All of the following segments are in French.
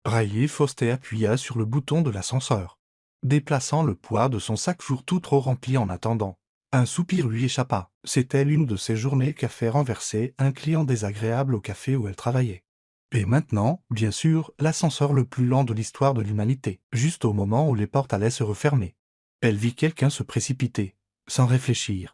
Riley Foster appuya sur le bouton de l'ascenseur, déplaçant le poids de son sac toujours tout trop rempli en attendant. Un soupir lui échappa. C'était l'une de ces journées qu'a fait renverser un client désagréable au café où elle travaillait. Et maintenant, bien sûr, l'ascenseur le plus lent de l'histoire de l'humanité, juste au moment où les portes allaient se refermer. Elle vit quelqu'un se précipiter, sans réfléchir.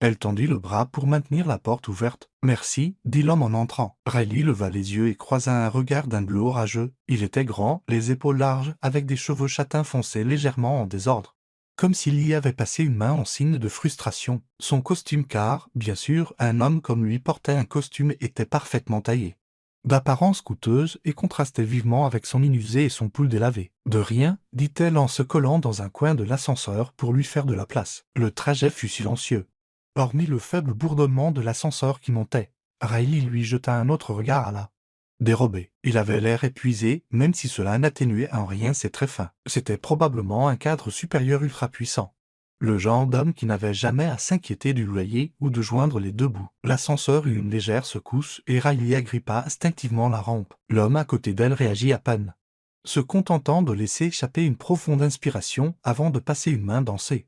Elle tendit le bras pour maintenir la porte ouverte. « Merci », dit l'homme en entrant. Riley leva les yeux et croisa un regard d'un bleu orageux. Il était grand, les épaules larges, avec des cheveux châtains foncés légèrement en désordre, comme s'il y avait passé une main en signe de frustration. Son costume, car, bien sûr, un homme comme lui portait un costume, était parfaitement taillé, d'apparence coûteuse, et contrastait vivement avec son inusé et son pull délavé. « De rien, dit-elle en se collant dans un coin de l'ascenseur pour lui faire de la place. Le trajet fut silencieux, hormis le faible bourdonnement de l'ascenseur qui montait. Riley lui jeta un autre regard à la dérobé. Il avait l'air épuisé, même si cela n'atténuait en rien ses traits fins. C'était probablement un cadre supérieur ultra puissant, le genre d'homme qui n'avait jamais à s'inquiéter du loyer ou de joindre les deux bouts. L'ascenseur eut une légère secousse et Riley agrippa instinctivement la rampe. L'homme à côté d'elle réagit à peine, se contentant de laisser échapper une profonde inspiration avant de passer une main dans ses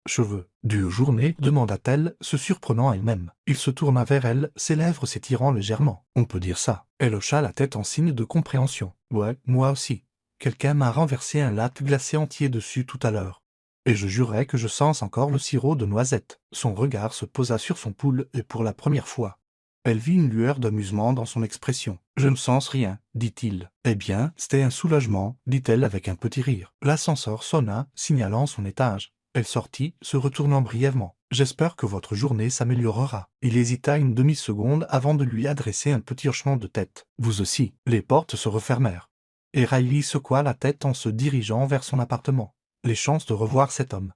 cheveux. « Dure journée ?» demanda-t-elle, se surprenant elle-même. Il se tourna vers elle, ses lèvres s'étirant légèrement. « On peut dire ça. » Elle hocha la tête en signe de compréhension. « Ouais, moi aussi. Quelqu'un m'a renversé un latte glacé entier dessus tout à l'heure. Et je jurais que je sens encore le sirop de noisette. » Son regard se posa sur son pouls et pour la première fois, elle vit une lueur d'amusement dans son expression. « Je ne sens rien, dit-il. »« Eh bien, c'était un soulagement, dit-elle avec un petit rire. » L'ascenseur sonna, signalant son étage. Elle sortit, se retournant brièvement. « J'espère que votre journée s'améliorera. » Il hésita une demi-seconde avant de lui adresser un petit hochement de tête. « Vous aussi. » Les portes se refermèrent, et Riley secoua la tête en se dirigeant vers son appartement. Les chances de revoir cet homme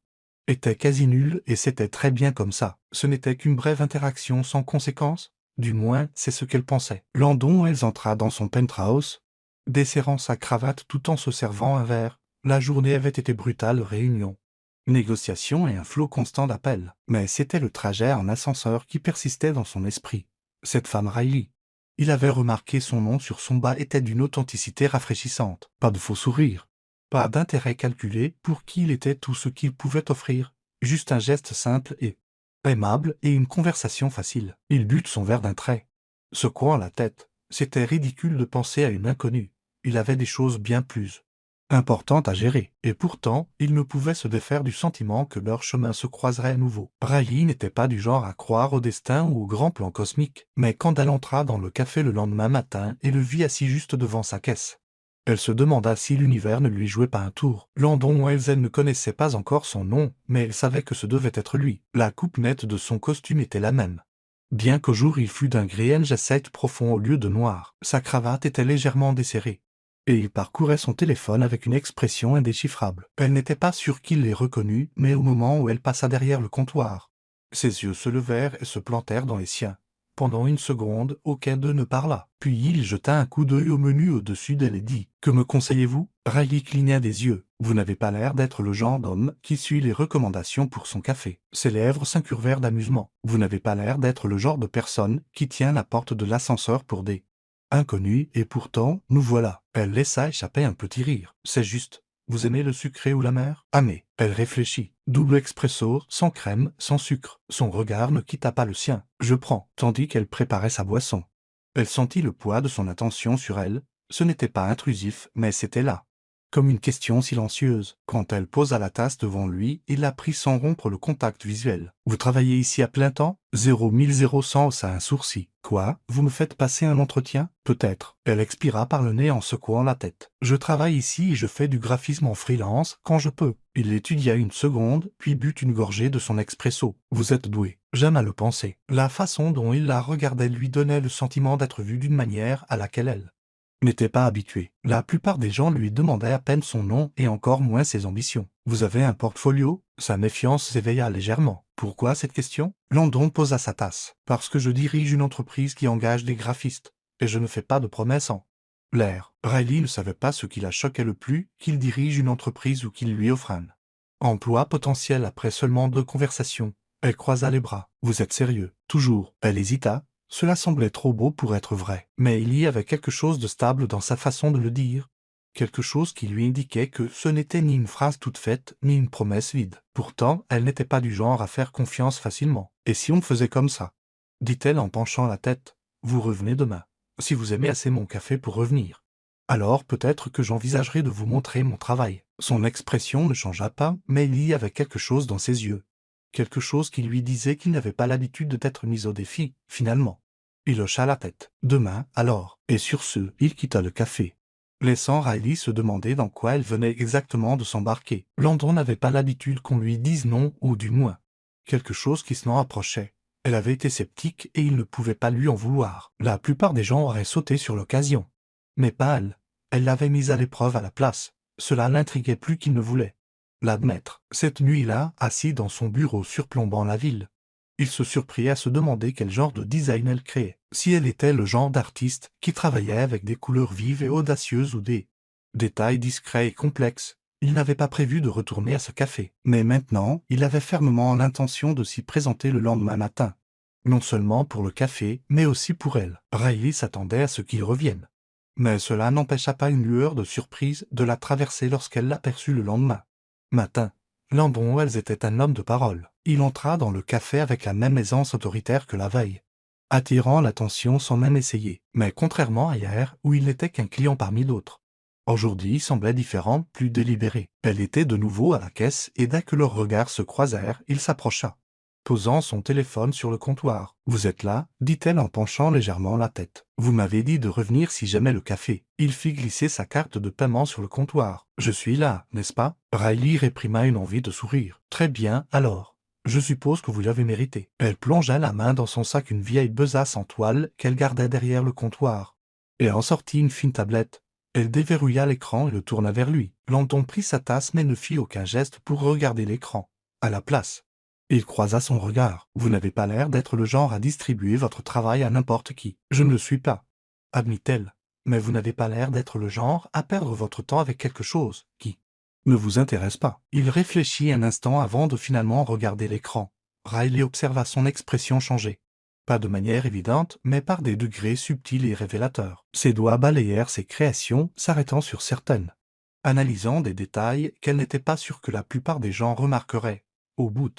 étaient quasi nulles, et c'était très bien comme ça. Ce n'était qu'une brève interaction sans conséquence. Du moins, c'est ce qu'elle pensait. Landon, elle entra dans son penthouse, desserrant sa cravate tout en se servant un verre. La journée avait été brutale. Réunion, négociations et un flot constant d'appels. Mais c'était le trajet en ascenseur qui persistait dans son esprit. Cette femme Riley. Il avait remarqué son nom sur son bas était d'une authenticité rafraîchissante. Pas de faux sourires, pas d'intérêt calculé pour qui il était tout ce qu'il pouvait offrir. Juste un geste simple et aimable et une conversation facile. Il but son verre d'un trait, secouant la tête. C'était ridicule de penser à une inconnue. Il avait des choses bien plus importantes à gérer. Et pourtant, il ne pouvait se défaire du sentiment que leur chemin se croiserait à nouveau. Riley n'était pas du genre à croire au destin ou au grand plan cosmique. Mais quand elle entra dans le café le lendemain matin et le vit assis juste devant sa caisse, elle se demanda si l'univers ne lui jouait pas un tour. Landon Wells, elle ne connaissait pas encore son nom, mais elle savait que ce devait être lui. La coupe nette de son costume était la même, bien qu'au jour il fût d'un gris jasette profond au lieu de noir. Sa cravate était légèrement desserrée, et il parcourait son téléphone avec une expression indéchiffrable. Elle n'était pas sûre qu'il l'ait reconnu, mais au moment où elle passa derrière le comptoir, ses yeux se levèrent et se plantèrent dans les siens. Pendant une seconde, aucun d'eux ne parla. Puis il jeta un coup d'œil au menu au-dessus d'elle et dit « Que me conseillez-vous » Riley cligna des yeux. « Vous n'avez pas l'air d'être le genre d'homme qui suit les recommandations pour son café. » Ses lèvres s'incurvèrent d'amusement. « Vous n'avez pas l'air d'être le genre de personne qui tient la porte de l'ascenseur pour des inconnus, et pourtant, nous voilà. » Elle laissa échapper un petit rire. « C'est juste. Vous aimez le sucré ou la mer ?» « Ah mais… » Elle réfléchit. « Double expresso, sans crème, sans sucre. » Son regard ne quitta pas le sien. « Je prends. » Tandis qu'elle préparait sa boisson, elle sentit le poids de son attention sur elle. Ce n'était pas intrusif, mais c'était là, comme une question silencieuse. Quand elle posa la tasse devant lui, il la prit sans rompre le contact visuel. « Vous travaillez ici à plein temps ?» 0 haussa un sourcil. « Quoi ? Vous me faites passer un entretien ? » Peut-être. Elle expira par le nez en secouant la tête. « Je travaille ici et je fais du graphisme en freelance quand je peux. » Il l'étudia une seconde, puis but une gorgée de son expresso. « Vous êtes doué. » J'aime à le penser. La façon dont il la regardait lui donnait le sentiment d'être vu d'une manière à laquelle elle n'était pas habituée. La plupart des gens lui demandaient à peine son nom et encore moins ses ambitions. « Vous avez un portfolio ?» Sa méfiance s'éveilla légèrement. « Pourquoi cette question ?» Landon posa sa tasse. « Parce que je dirige une entreprise qui engage des graphistes, et je ne fais pas de promesses en l'air. » Riley ne savait pas ce qui la choquait le plus, qu'il dirige une entreprise ou qu'il lui offre un emploi potentiel après seulement 2 conversations. Elle croisa les bras. « Vous êtes sérieux ? » Toujours. Elle hésita. Cela semblait trop beau pour être vrai. Mais il y avait quelque chose de stable dans sa façon de le dire. quelque chose qui lui indiquait que ce n'était ni une phrase toute faite, ni une promesse vide. Pourtant, elle n'était pas du genre à faire confiance facilement. « Et si on faisait comme ça ?» dit-elle en penchant la tête. « Vous revenez demain. Si vous aimez assez mon café pour revenir. Alors peut-être que j'envisagerai de vous montrer mon travail. » Son expression ne changea pas, mais il y avait quelque chose dans ses yeux. Quelque chose qui lui disait qu'il n'avait pas l'habitude d'être mis au défi, finalement. Il hocha la tête. « Demain, alors. » Et sur ce, il quitta le café, laissant Riley se demander dans quoi elle venait exactement de s'embarquer. Landon n'avait pas l'habitude qu'on lui dise non, ou du moins quelque chose qui s'en rapprochait. Elle avait été sceptique et il ne pouvait pas lui en vouloir. La plupart des gens auraient sauté sur l'occasion. Mais pas elle. Elle l'avait mise à l'épreuve à la place. Cela l'intriguait plus qu'il ne voulait l'admettre. Cette nuit-là, assis dans son bureau surplombant la ville, il se surprit à se demander quel genre de design elle créait. Si elle était le genre d'artiste qui travaillait avec des couleurs vives et audacieuses ou des détails discrets et complexes, il n'avait pas prévu de retourner à ce café. Mais maintenant, il avait fermement l'intention de s'y présenter le lendemain matin. Non seulement pour le café, mais aussi pour elle. Riley s'attendait à ce qu'il revienne. Mais cela n'empêcha pas une lueur de surprise de la traverser lorsqu'elle l'aperçut le lendemain matin. Landon Wells était un homme de parole. Il entra dans le café avec la même aisance autoritaire que la veille, attirant l'attention sans même essayer. Mais contrairement à hier, où il n'était qu'un client parmi d'autres, aujourd'hui il semblait différent, plus délibéré. Elle était de nouveau à la caisse et dès que leurs regards se croisèrent, il s'approcha, posant son téléphone sur le comptoir. « Vous êtes là ?» dit-elle en penchant légèrement la tête. « Vous m'avez dit de revenir si j'aimais le café. » Il fit glisser sa carte de paiement sur le comptoir. « Je suis là, n'est-ce pas ?» Riley réprima une envie de sourire. « Très bien, alors. Je suppose que vous l'avez mérité. » Elle plongea la main dans son sac, une vieille besace en toile qu'elle gardait derrière le comptoir, et en sortit une fine tablette. Elle déverrouilla l'écran et le tourna vers lui. Landon prit sa tasse mais ne fit aucun geste pour regarder l'écran. À la place, il croisa son regard. « Vous n'avez pas l'air d'être le genre à distribuer votre travail à n'importe qui. »« Je ne le suis pas, » admit-elle. « Mais vous n'avez pas l'air d'être le genre à perdre votre temps avec quelque chose qui ne vous intéresse pas. » Il réfléchit un instant avant de finalement regarder l'écran. Riley observa son expression changer. Pas de manière évidente, mais par des degrés subtils et révélateurs. Ses doigts balayèrent ses créations, s'arrêtant sur certaines, analysant des détails qu'elle n'était pas sûre que la plupart des gens remarqueraient. Au bout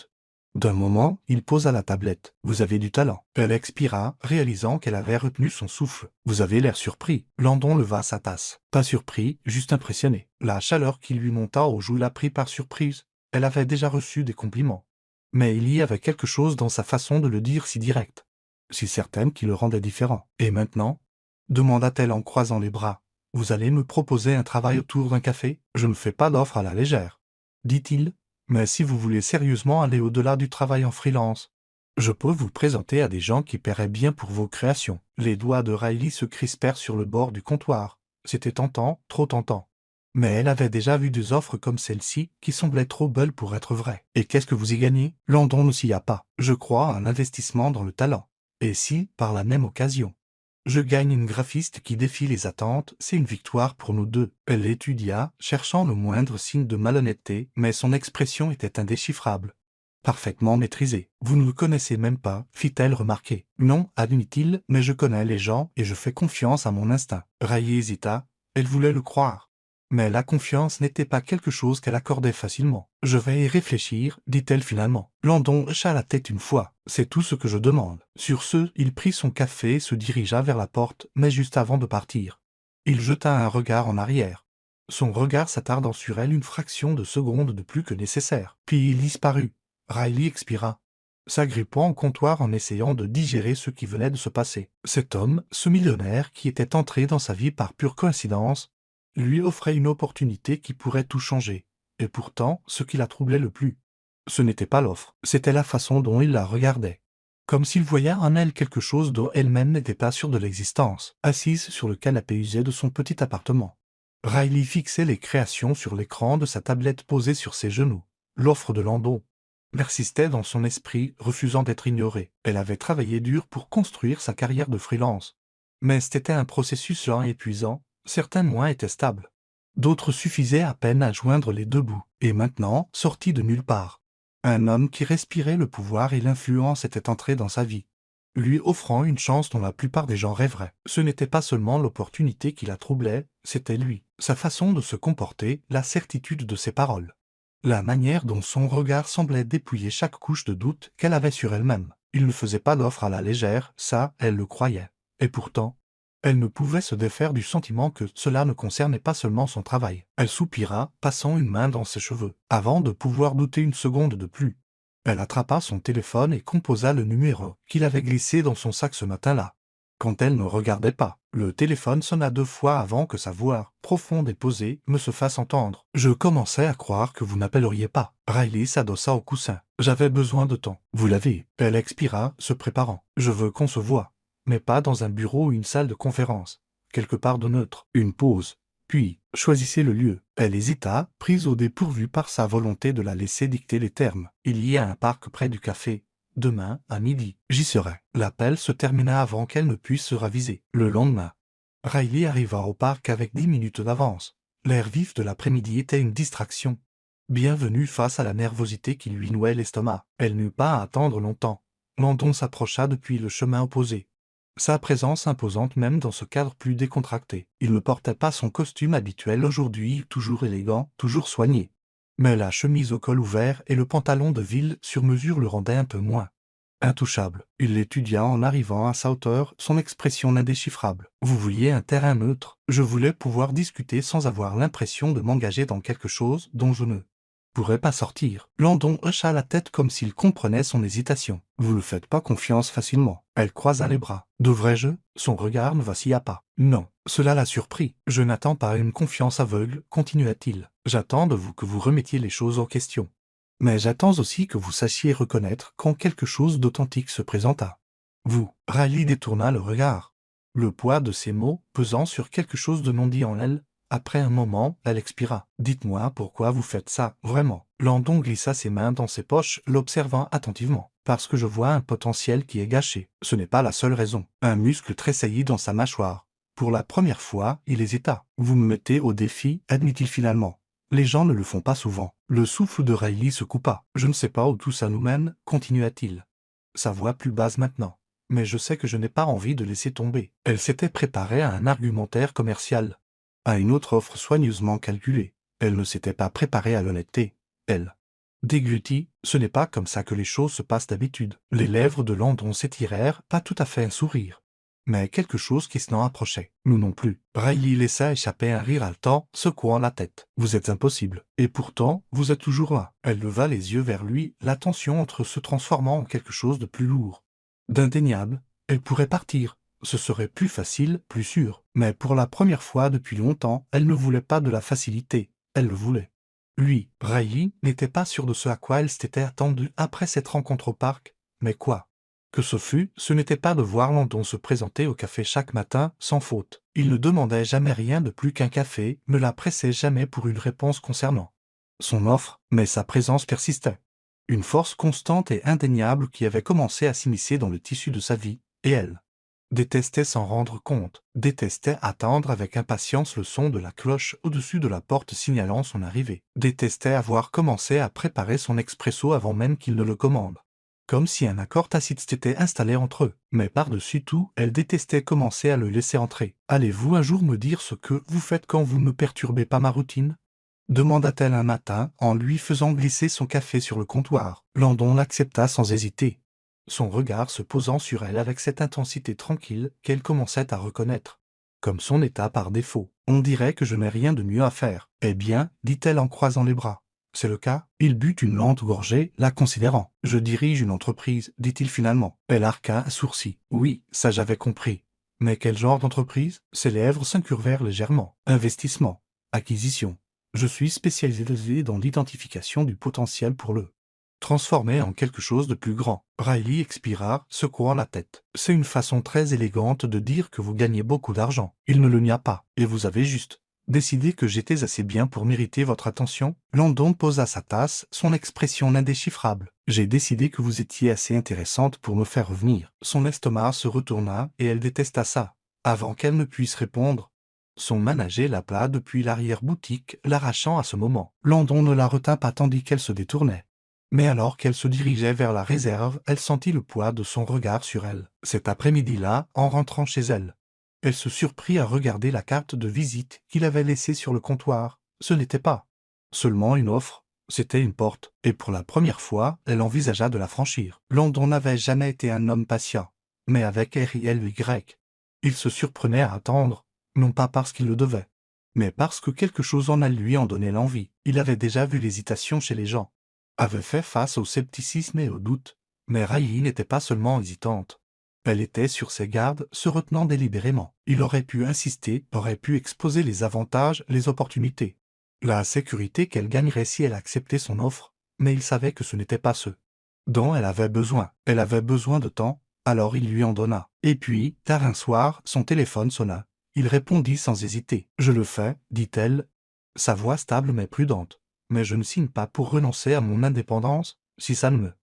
d'un moment, il posa la tablette. « Vous avez du talent. » Elle expira, réalisant qu'elle avait retenu son souffle. « Vous avez l'air surpris. » Landon leva sa tasse. Pas surpris, juste impressionné. La chaleur qui lui monta aux joues la prit par surprise. Elle avait déjà reçu des compliments. Mais il y avait quelque chose dans sa façon de le dire si directe, si certaine, qui le rendait différent. « Et maintenant ?» demanda-t-elle en croisant les bras. « Vous allez me proposer un travail autour d'un café ? Je ne fais pas d'offre à la légère, » dit-il. Mais si vous voulez sérieusement aller au-delà du travail en freelance, je peux vous présenter à des gens qui paieraient bien pour vos créations. » Les doigts de Riley se crispèrent sur le bord du comptoir. C'était tentant, trop tentant. Mais elle avait déjà vu des offres comme celle-ci qui semblaient trop belles pour être vraies. « Et qu'est-ce que vous y gagnez ?» Landon ne s'y a pas. « Je crois à un investissement dans le talent. Et si, par la même occasion, je gagne une graphiste qui défie les attentes, c'est une victoire pour nous deux. » Elle l'étudia, cherchant le moindre signe de malhonnêteté, mais son expression était indéchiffrable, parfaitement maîtrisée. « Vous ne le connaissez même pas, fit-elle remarquer. »« Non, admit-il, mais je connais les gens et je fais confiance à mon instinct. » Riley hésita. Elle voulait le croire. Mais la confiance n'était pas quelque chose qu'elle accordait facilement. « Je vais y réfléchir, » dit-elle finalement. Landon hocha la tête une fois. « C'est tout ce que je demande. » Sur ce, il prit son café et se dirigea vers la porte, mais juste avant de partir, il jeta un regard en arrière. Son regard s'attardant sur elle une fraction de seconde de plus que nécessaire. Puis il disparut. Riley expira, s'agrippant au comptoir en essayant de digérer ce qui venait de se passer. Cet homme, ce millionnaire qui était entré dans sa vie par pure coïncidence, lui offrait une opportunité qui pourrait tout changer. Et pourtant, ce qui la troublait le plus, ce n'était pas l'offre, c'était la façon dont il la regardait. Comme s'il voyait en elle quelque chose dont elle-même n'était pas sûre de l'existence. Assise sur le canapé usé de son petit appartement, Riley fixait les créations sur l'écran de sa tablette posée sur ses genoux. L'offre de Landon persistait dans son esprit, refusant d'être ignorée. Elle avait travaillé dur pour construire sa carrière de freelance. Mais c'était un processus lent et épuisant. Certains mois étaient stables. D'autres suffisaient à peine à joindre les deux bouts. Et maintenant, sorti de nulle part, un homme qui respirait le pouvoir et l'influence était entré dans sa vie. lui offrant une chance dont la plupart des gens rêveraient. Ce n'était pas seulement l'opportunité qui la troublait, c'était lui, sa façon de se comporter, la certitude de ses paroles. La manière dont son regard semblait dépouiller chaque couche de doute qu'elle avait sur elle-même. Il ne faisait pas d'offre à la légère, ça, elle le croyait. Et pourtant, elle ne pouvait se défaire du sentiment que cela ne concernait pas seulement son travail. Elle soupira, passant une main dans ses cheveux, avant de pouvoir douter une seconde de plus. Elle attrapa son téléphone et composa le numéro qu'il avait glissé dans son sac ce matin-là. Quand elle ne regardait pas, le téléphone sonna 2 fois avant que sa voix, profonde et posée, me se fasse entendre. « Je commençais à croire que vous n'appelleriez pas. » Riley s'adossa au coussin. « J'avais besoin de temps. » « Vous l'avez. » Elle expira, se préparant. « Je veux qu'on se voie. Mais pas dans un bureau ou une salle de conférence. Quelque part de neutre. Une pause. Puis, choisissez le lieu. » Elle hésita, prise au dépourvu par sa volonté de la laisser dicter les termes. « Il y a un parc près du café. Demain, à midi. J'y serai. » L'appel se termina avant qu'elle ne puisse se raviser. Le lendemain, Riley arriva au parc avec 10 minutes d'avance. L'air vif de l'après-midi était une distraction. Bienvenue face à la nervosité qui lui nouait l'estomac. Elle n'eut pas à attendre longtemps. Landon s'approcha depuis le chemin opposé. Sa présence imposante même dans ce cadre plus décontracté. Il ne portait pas son costume habituel aujourd'hui, toujours élégant, toujours soigné. Mais la chemise au col ouvert et le pantalon de ville sur mesure le rendaient un peu moins intouchable. Il l'étudia en arrivant à sa hauteur, son expression indéchiffrable. Vous vouliez un terrain neutre. Je voulais pouvoir discuter sans avoir l'impression de m'engager dans quelque chose dont je ne pourrais pas sortir. Landon hocha la tête comme s'il comprenait son hésitation. Vous ne faites pas confiance facilement. Elle croisa les bras. Devrais-je? Son regard ne vacilla pas. Non. Cela l'a surpris. Je n'attends pas une confiance aveugle, continua-t-il. J'attends de vous que vous remettiez les choses en question. Mais j'attends aussi que vous sachiez reconnaître quand quelque chose d'authentique se présenta. Vous, Riley détourna le regard. Le poids de ces mots, pesant sur quelque chose de non dit en elle, après un moment, elle expira. Dites-moi pourquoi vous faites ça, vraiment. Landon glissa ses mains dans ses poches, l'observant attentivement. Parce que je vois un potentiel qui est gâché. Ce n'est pas la seule raison. Un muscle tressaillit dans sa mâchoire. Pour la première fois, il hésita. Vous me mettez au défi, admit-il finalement. Les gens ne le font pas souvent. Le souffle de Riley se coupa. Je ne sais pas où tout ça nous mène, continua-t-il. Sa voix plus basse maintenant. Mais je sais que je n'ai pas envie de laisser tomber. Elle s'était préparée à un argumentaire commercial, à une autre offre soigneusement calculée. Elle ne s'était pas préparée à l'honnêteté. Elle déglutit. Ce n'est pas comme ça que les choses se passent d'habitude. Les lèvres de Landon s'étirèrent, pas tout à fait un sourire, mais quelque chose qui s'en approchait. Nous non plus. Riley laissa échapper un rire haletant, secouant la tête. Vous êtes impossible. Et pourtant, vous êtes toujours là. Elle leva les yeux vers lui, la tension entre se transformant en quelque chose de plus lourd, d'indéniable. Elle pourrait partir. Ce serait plus facile, plus sûr. Mais pour la première fois depuis longtemps, elle ne voulait pas de la facilité. Elle le voulait. Lui, Riley, n'était pas sûr de ce à quoi elle s'était attendue après cette rencontre au parc. Mais quoi que ce fût, ce n'était pas de voir Landon se présenter au café chaque matin, sans faute. Il ne demandait jamais rien de plus qu'un café, ne la pressait jamais pour une réponse concernant son offre, mais sa présence persistait. Une force constante et indéniable qui avait commencé à s'immiscer dans le tissu de sa vie, et elle détestait s'en rendre compte, détestait attendre avec impatience le son de la cloche au-dessus de la porte signalant son arrivée, détestait avoir commencé à préparer son expresso avant même qu'il ne le commande. Comme si un accord tacite s'était installé entre eux. Mais par-dessus tout, elle détestait commencer à le laisser entrer. « Allez-vous un jour me dire ce que vous faites quand vous ne perturbez pas ma routine ?» demanda-t-elle un matin, en lui faisant glisser son café sur le comptoir. Landon l'accepta sans hésiter, son regard se posant sur elle avec cette intensité tranquille qu'elle commençait à reconnaître comme son état par défaut. « On dirait que je n'ai rien de mieux à faire. »« Eh bien, dit-elle en croisant les bras. C'est le cas. » Il but une lente gorgée, la considérant. « Je dirige une entreprise, dit-il finalement. Elle arqua un sourcil. « Oui, ça j'avais compris. Mais quel genre d'entreprise ?» Ses lèvres s'incurvèrent légèrement. « Investissement. Acquisition. Je suis spécialisé dans l'identification du potentiel pour le transformer en quelque chose de plus grand. » Riley expira, secouant la tête. « C'est une façon très élégante de dire que vous gagnez beaucoup d'argent. Il ne le nia pas. Et vous avez juste décidé que j'étais assez bien pour mériter votre attention ?» Landon posa sa tasse, son expression indéchiffrable. « J'ai décidé que vous étiez assez intéressante pour me faire revenir. » Son estomac se retourna et elle détesta ça. Avant qu'elle ne puisse répondre, son manager l'appela depuis l'arrière-boutique, l'arrachant à ce moment. Landon ne la retint pas tandis qu'elle se détournait. Mais alors qu'elle se dirigeait vers la réserve, elle sentit le poids de son regard sur elle. Cet après-midi-là, en rentrant chez elle, elle se surprit à regarder la carte de visite qu'il avait laissée sur le comptoir. Ce n'était pas seulement une offre, c'était une porte, et pour la première fois, elle envisagea de la franchir. Landon n'avait jamais été un homme patient, mais avec R-I-L-Y. Il se surprenait à attendre, non pas parce qu'il le devait, mais parce que quelque chose en elle lui en donnait l'envie. Il avait déjà vu l'hésitation chez les gens, avait fait face au scepticisme et au doute, mais Riley n'était pas seulement hésitante. Elle était sur ses gardes, se retenant délibérément. Il aurait pu insister, aurait pu exposer les avantages, les opportunités, la sécurité qu'elle gagnerait si elle acceptait son offre, mais il savait que ce n'était pas ce dont elle avait besoin. Elle avait besoin de temps, alors il lui en donna. Et puis, tard un soir, son téléphone sonna. Il répondit sans hésiter. « Je le fais, dit-elle, sa voix stable mais prudente. Mais je ne signe pas pour renoncer à mon indépendance, si ça ne me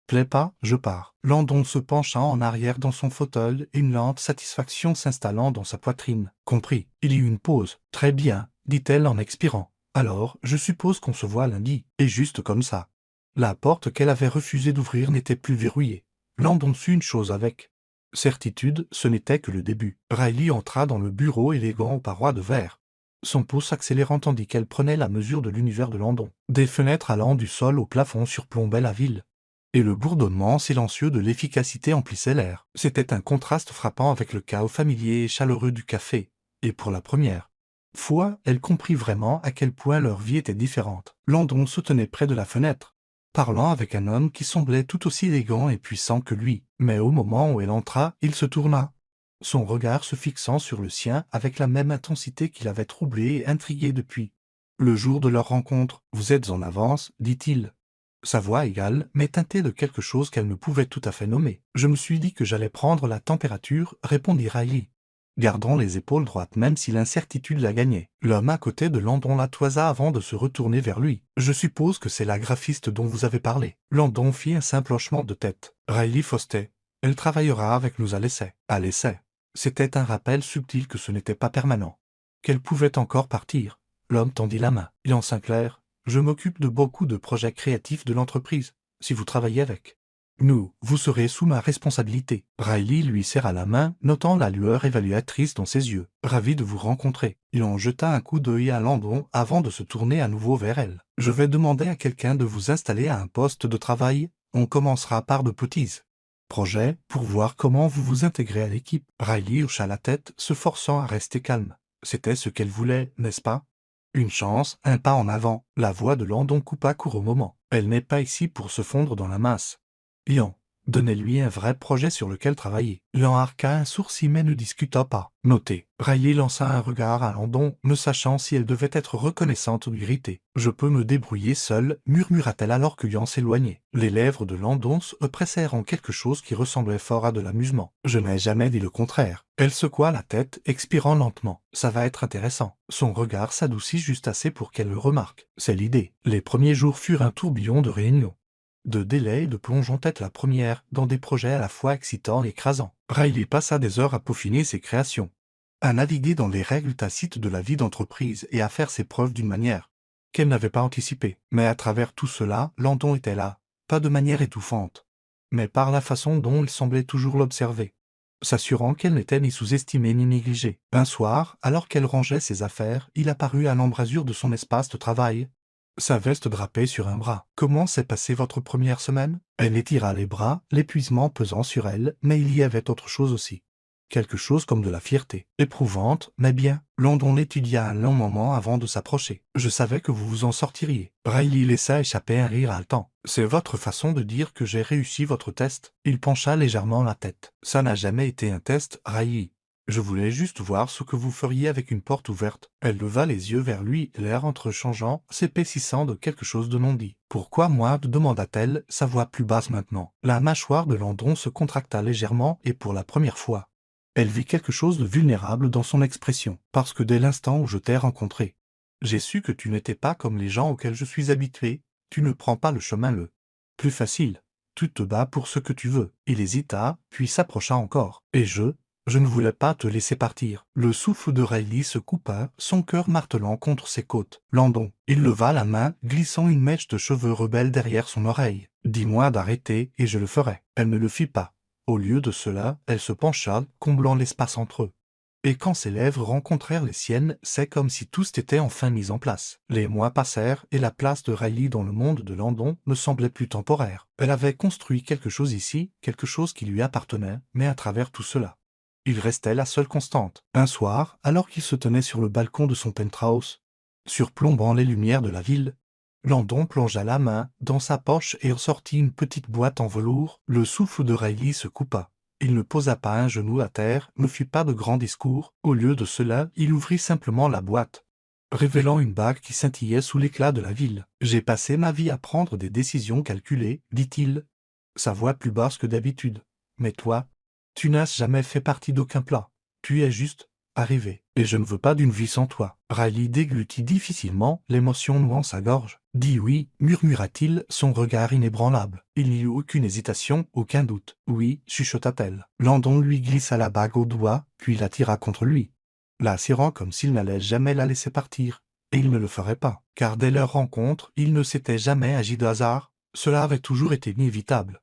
plaît pas, je pars. » Landon se pencha en arrière dans son fauteuil et une lente satisfaction s'installant dans sa poitrine. Compris. Il y eut une pause. « Très bien, dit-elle en expirant. Alors, je suppose qu'on se voit lundi. Et juste comme ça. » La porte qu'elle avait refusé d'ouvrir n'était plus verrouillée. Landon sut une chose avec certitude, ce n'était que le début. Riley entra dans le bureau élégant aux parois de verre, son pouce accélérant tandis qu'elle prenait la mesure de l'univers de Landon. Des fenêtres allant du sol au plafond surplombaient la ville, et le bourdonnement silencieux de l'efficacité emplissait l'air. C'était un contraste frappant avec le chaos familier et chaleureux du café, et pour la première fois, elle comprit vraiment à quel point leur vie était différente. Landon se tenait près de la fenêtre, parlant avec un homme qui semblait tout aussi élégant et puissant que lui. Mais au moment où elle entra, il se tourna, son regard se fixant sur le sien avec la même intensité qui l'avait troublé et intrigué depuis le jour de leur rencontre. « Vous êtes en avance, dit-il. » Sa voix égale, mais teintée de quelque chose qu'elle ne pouvait tout à fait nommer. « Je me suis dit que j'allais prendre la température, » répondit Riley, gardant les épaules droites même si l'incertitude la gagnait. L'homme à côté de Landon la toisa avant de se retourner vers lui. « Je suppose que c'est la graphiste dont vous avez parlé. » Landon fit un simple hochement de tête. Riley Foster. Elle travaillera avec nous à l'essai. À l'essai. C'était un rappel subtil que ce n'était pas permanent, qu'elle pouvait encore partir. L'homme tendit la main. « Ian Sinclair, je m'occupe de beaucoup de projets créatifs de l'entreprise. Si vous travaillez avec nous, vous serez sous ma responsabilité. » Riley lui serra la main, notant la lueur évaluatrice dans ses yeux. « Ravi de vous rencontrer. » Il en jeta un coup d'œil à Landon avant de se tourner à nouveau vers elle. « Je vais demander à quelqu'un de vous installer à un poste de travail. On commencera par de petits projets pour voir comment vous vous intégrez à l'équipe. » Riley hocha la tête, se forçant à rester calme. C'était ce qu'elle voulait, n'est-ce pas? Une chance, un pas en avant. La voix de Landon coupa court au moment. Elle n'est pas ici pour se fondre dans la masse. Ian, donnez-lui un vrai projet sur lequel travailler. Ian arqua un sourcil mais ne discuta pas. Notez. Riley lança un regard à Landon, ne sachant si elle devait être reconnaissante ou irritée. « Je peux me débrouiller seule, » murmura-t-elle alors que Ian s'éloignait. Les lèvres de Landon se pressèrent en quelque chose qui ressemblait fort à de l'amusement. « Je n'ai jamais dit le contraire. » Elle secoua la tête, expirant lentement. « Ça va être intéressant. » Son regard s'adoucit juste assez pour qu'elle le remarque. C'est l'idée. Les premiers jours furent un tourbillon de réunions, de délais et de plonge en tête la première, dans des projets à la fois excitants et écrasants. Riley passa des heures à peaufiner ses créations, à naviguer dans les règles tacites de la vie d'entreprise et à faire ses preuves d'une manière qu'elle n'avait pas anticipée. Mais à travers tout cela, Landon était là, pas de manière étouffante, mais par la façon dont il semblait toujours l'observer, s'assurant qu'elle n'était ni sous-estimée ni négligée. Un soir, alors qu'elle rangeait ses affaires, il apparut à l'embrasure de son espace de travail, sa veste drapée sur un bras. « Comment s'est passée votre première semaine ?» Elle étira les bras, l'épuisement pesant sur elle, mais il y avait autre chose aussi. Quelque chose comme de la fierté. Éprouvante, mais bien. Landon l'étudia un long moment avant de s'approcher. « Je savais que vous vous en sortiriez. » Riley laissa échapper un rire haletant. « C'est votre façon de dire que j'ai réussi votre test ?» Il pencha légèrement la tête. « Ça n'a jamais été un test, Riley. Je voulais juste voir ce que vous feriez avec une porte ouverte. » Elle leva les yeux vers lui, l'air entrechangeant, s'épaississant de quelque chose de non dit. « Pourquoi moi ?» demanda-t-elle, sa voix plus basse maintenant. La mâchoire de Landon se contracta légèrement et pour la première fois, elle vit quelque chose de vulnérable dans son expression. « Parce que dès l'instant où je t'ai rencontré, j'ai su que tu n'étais pas comme les gens auxquels je suis habitué. Tu ne prends pas le chemin le plus facile. Tu te bats pour ce que tu veux. » Il hésita, puis s'approcha encore. « Et je Je ne voulais pas te laisser partir. Le souffle de Riley se coupa, son cœur martelant contre ses côtes. Landon. Il leva la main, glissant une mèche de cheveux rebelles derrière son oreille. Dis-moi d'arrêter, et je le ferai. Elle ne le fit pas. Au lieu de cela, elle se pencha, comblant l'espace entre eux. Et quand ses lèvres rencontrèrent les siennes, c'est comme si tout s'était enfin mis en place. Les mois passèrent, et la place de Riley dans le monde de Landon ne semblait plus temporaire. Elle avait construit quelque chose ici, quelque chose qui lui appartenait, mais à travers tout cela. Il restait la seule constante. Un soir, alors qu'il se tenait sur le balcon de son penthouse, surplombant les lumières de la ville, Landon plongea la main dans sa poche et en sortit une petite boîte en velours. Le souffle de Riley se coupa. Il ne posa pas un genou à terre, ne fit pas de grand discours. Au lieu de cela, il ouvrit simplement la boîte, révélant une bague qui scintillait sous l'éclat de la ville. « J'ai passé ma vie à prendre des décisions calculées, dit-il, sa voix plus basse que d'habitude. Mais toi, tu n'as jamais fait partie d'aucun plan. Tu es juste arrivé. Et je ne veux pas d'une vie sans toi. » Riley déglutit difficilement, l'émotion nouant sa gorge. « Dis oui, murmura-t-il, son regard inébranlable. Il n'y eut aucune hésitation, aucun doute. « Oui, chuchota-t-elle. » Landon lui glissa la bague au doigt, puis la tira contre lui, la serrant comme s'il n'allait jamais la laisser partir. Et il ne le ferait pas, car dès leur rencontre, il ne s'était jamais agi de hasard. Cela avait toujours été inévitable.